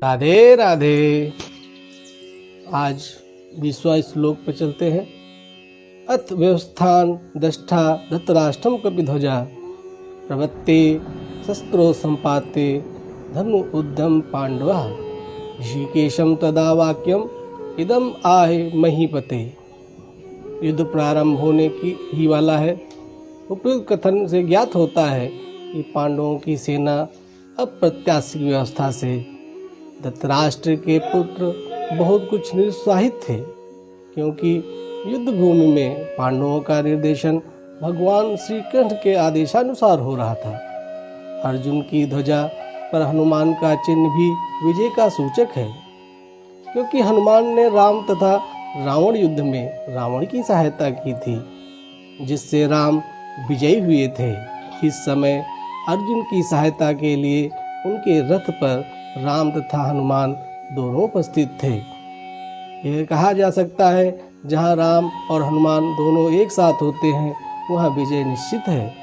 राधे राधे। आज 20वां श्लोक पे चलते हैं। अथ व्यवस्थान दष्टा धृतराष्ट्रम कपिध्वजा प्रवत्ते शस्त्रो संपाते धनु उद्यम पांडवा ऋषिकेशम तदा वाक्यम इदम आहे महीपते। युद्ध प्रारंभ होने की ही वाला है। उपयुक्त कथन से ज्ञात होता है कि पांडवों की सेना अप्रत्याशित व्यवस्था से धृतराष्ट्र के पुत्र बहुत कुछ निरुत्साहित थे, क्योंकि युद्ध भूमि में पांडवों का निर्देशन भगवान श्री कृष्ण के आदेशानुसार हो रहा था। अर्जुन की ध्वजा पर हनुमान का चिन्ह भी विजय का सूचक है, क्योंकि हनुमान ने राम तथा रावण युद्ध में रावण की सहायता की थी, जिससे राम विजयी हुए थे। इस समय अर्जुन की सहायता के लिए उनके रथ पर राम तथा हनुमान दोनों उपस्थित थे। यह कहा जा सकता है, जहाँ राम और हनुमान दोनों एक साथ होते हैं वहाँ विजय निश्चित है।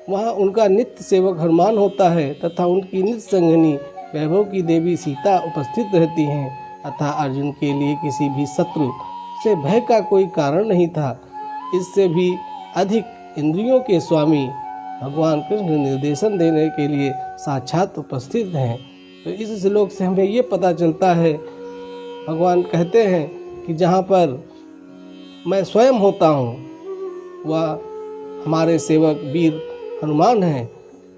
वहाँ उनका नित्य सेवक हनुमान होता है तथा उनकी नित्य संगिनी वैभव की देवी सीता उपस्थित रहती हैं, अतः अर्जुन के लिए किसी भी शत्रु से भय का कोई कारण नहीं था। इससे भी अधिक इंद्रियों के स्वामी भगवान कृष्ण निर्देशन देने के लिए साक्षात उपस्थित हैं। तो इस श्लोक से हमें ये पता चलता है, भगवान कहते हैं कि जहाँ पर मैं स्वयं होता हूँ वह हमारे सेवक वीर हनुमान हैं।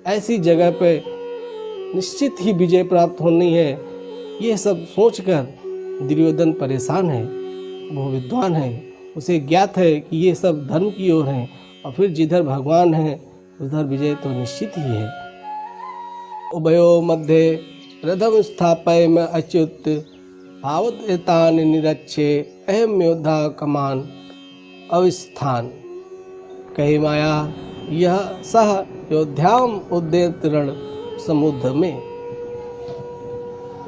ऐसी जगह पे निश्चित ही विजय प्राप्त होनी है। ये सब सोचकर दुर्योधन परेशान है। वो विद्वान है, उसे ज्ञात है कि ये सब धर्म की ओर हैं, और फिर जिधर भगवान है उधर विजय तो निश्चित ही है। उभयो मध्ये रथम स्थापय में अच्युत भावत एतान निरक्षे अहम योद्धा कमान अविस्थान। कही माया यह सह योद्धाम उद्यत रण समुद्र में।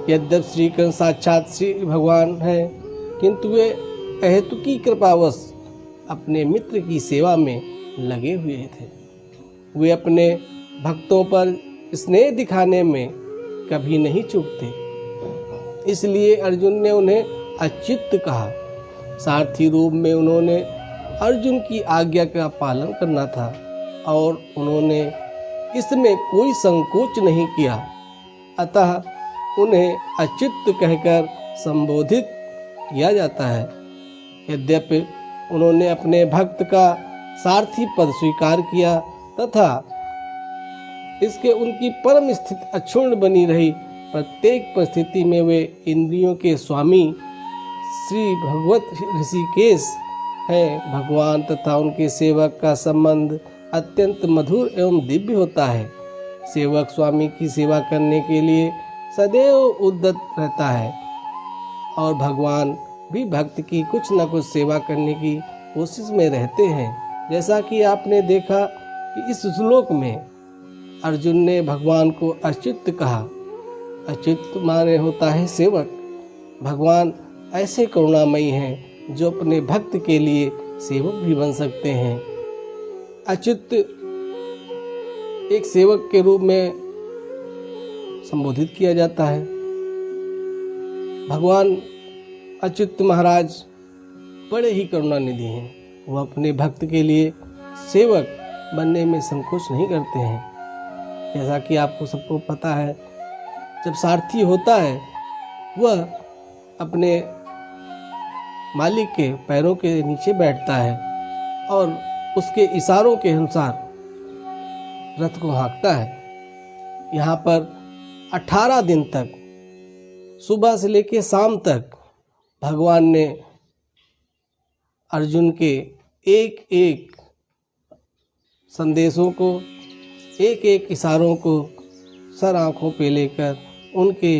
यद्यप श्री कृष्ण साक्षात श्री भगवान है, किंतु वे अहेतुकी कृपावश अपने मित्र की सेवा में लगे हुए थे। वे अपने भक्तों पर स्नेह दिखाने में कभी नहीं चूकते। इसलिए अर्जुन ने उन्हें अच्युत कहा। सारथी रूप में उन्होंने अर्जुन की आज्ञा का पालन करना था और उन्होंने इसमें कोई संकोच नहीं किया, अतः उन्हें अच्युत कहकर संबोधित किया जाता है। यद्यपि उन्होंने अपने भक्त का सारथी पद स्वीकार किया तथा इसके उनकी परम स्थिति अक्षुण्ण बनी रही। प्रत्येक परिस्थिति में वे इंद्रियों के स्वामी श्री भगवत ऋषिकेश हैं। भगवान तथा उनके सेवक का संबंध अत्यंत मधुर एवं दिव्य होता है। सेवक स्वामी की सेवा करने के लिए सदैव उद्यत रहता है और भगवान भी भक्त की कुछ न कुछ सेवा करने की कोशिश में रहते हैं। जैसा कि आपने देखा कि इस श्लोक में अर्जुन ने भगवान को अच्युत कहा। अच्युत माने होता है सेवक। भगवान ऐसे करुणामयी हैं जो अपने भक्त के लिए सेवक भी बन सकते हैं। अच्युत एक सेवक के रूप में संबोधित किया जाता है। भगवान अच्युत महाराज बड़े ही करुणानिधि हैं। वो अपने भक्त के लिए सेवक बनने में संकोच नहीं करते हैं। जैसा कि आपको सबको पता है, जब सारथी होता है वह अपने मालिक के पैरों के नीचे बैठता है और उसके इशारों के अनुसार रथ को हाँकता है। यहाँ पर 18 दिन तक, सुबह से लेकर शाम तक भगवान ने अर्जुन के एक एक संदेशों को, एक एक इशारों को सर आँखों पे लेकर उनके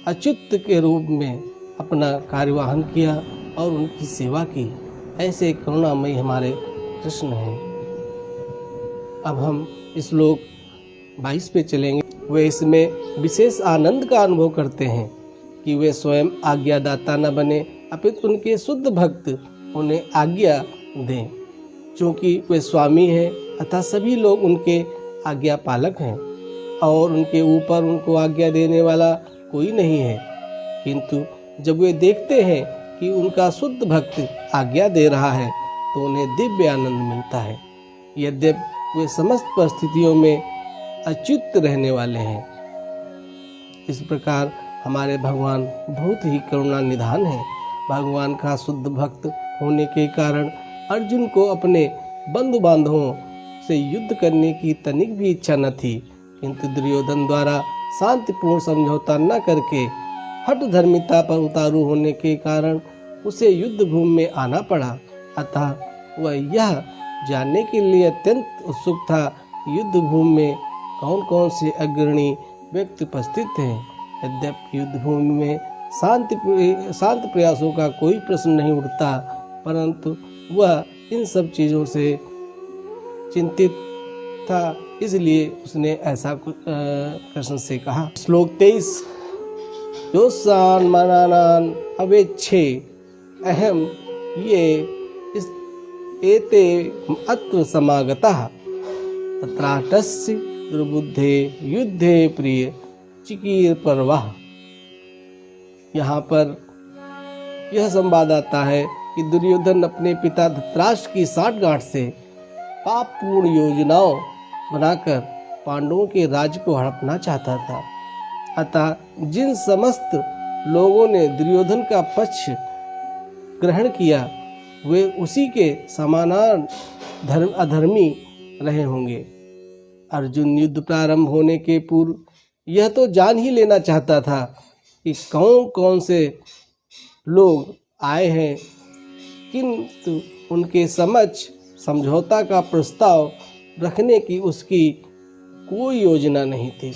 अच्युत के रूप में अपना कार्यवाहन किया और उनकी सेवा की। ऐसे करुणामयी हमारे कृष्ण हैं। अब हम श्लोक 22 पे चलेंगे। वे इसमें विशेष आनंद का अनुभव करते हैं कि वे स्वयं आज्ञादाता न बने, अपितु उनके शुद्ध भक्त उन्हें आज्ञा दें। चूँकि वे स्वामी हैं अतः सभी लोग उनके आज्ञा पालक हैं। और उनके ऊपर उनको आज्ञा देने वाला कोई नहीं है। किंतु जब वे देखते हैं कि उनका शुद्ध भक्त आज्ञा दे रहा है तो उन्हें दिव्य आनंद मिलता है, यद्यपि वे समस्त परिस्थितियों में अच्युत रहने वाले हैं। इस प्रकार हमारे भगवान बहुत ही करुणा निधान है। भगवान का शुद्ध भक्त होने के कारण अर्जुन को अपने बंधु बांधवों से युद्ध करने की तनिक भी इच्छा न थी, किंतु दुर्योधन द्वारा शांतिपूर्ण समझौता न करके हठ धर्मिता पर उतारू होने के कारण उसे युद्ध भूमि में आना पड़ा। अतः वह यह जानने के लिए अत्यंत उत्सुक था युद्ध भूमि में कौन कौन से अग्रणी व्यक्ति उपस्थित हैं। यद्यपि युद्ध भूमि में शांत प्रयासों का कोई प्रश्न नहीं उठता, परंतु वह इन सब चीज़ों से चिंतित था, इसलिए उसने ऐसा कृष्ण से कहा। श्लोक 23। योत्सान मनानान अवेच्छे अहम ये एते अत्र समागतः तत्राटस्य दुर्बुद्धे युद्धे प्रिय चिकीर परवाह। यहाँ पर यह संवाद आता है कि दुर्योधन अपने पिता धृतराष्ट्र की साठगांठ से पापपूर्ण योजनाओं बनाकर पांडवों के राज्य को हड़पना चाहता था। अतः जिन समस्त लोगों ने दुर्योधन का पक्ष ग्रहण किया वे उसी के समानान अधर्मी रहे होंगे। अर्जुन युद्ध प्रारंभ होने के पूर्व यह तो जान ही लेना चाहता था कि कौन कौन से लोग आए हैं, किंतु उनके समक्ष समझौता का प्रस्ताव रखने की उसकी कोई योजना नहीं थी।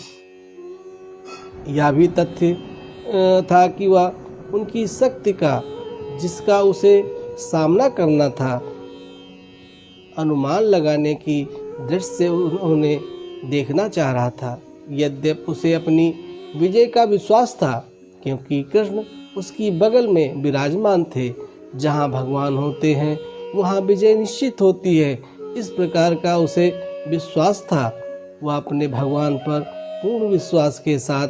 यह भी तथ्य था कि वह उनकी शक्ति का, जिसका उसे सामना करना था, अनुमान लगाने की दृष्टि से उन्हें देखना चाह रहा था। यद्यपि उसे अपनी विजय का विश्वास था, क्योंकि कृष्ण उसकी बगल में विराजमान थे। जहाँ भगवान होते हैं वहाँ विजय निश्चित होती है, इस प्रकार का उसे विश्वास था। वह अपने भगवान पर पूर्ण विश्वास के साथ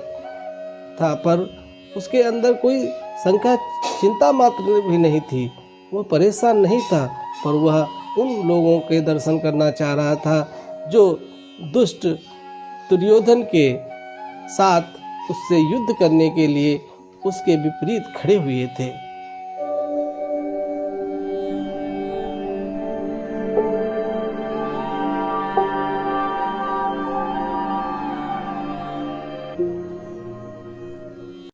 था, पर उसके अंदर कोई शंका चिंता मात्र भी नहीं थी। वह परेशान नहीं था, पर वह उन लोगों के दर्शन करना चाह रहा था जो दुष्ट दुर्योधन के साथ उससे युद्ध करने के लिए उसके विपरीत खड़े हुए थे।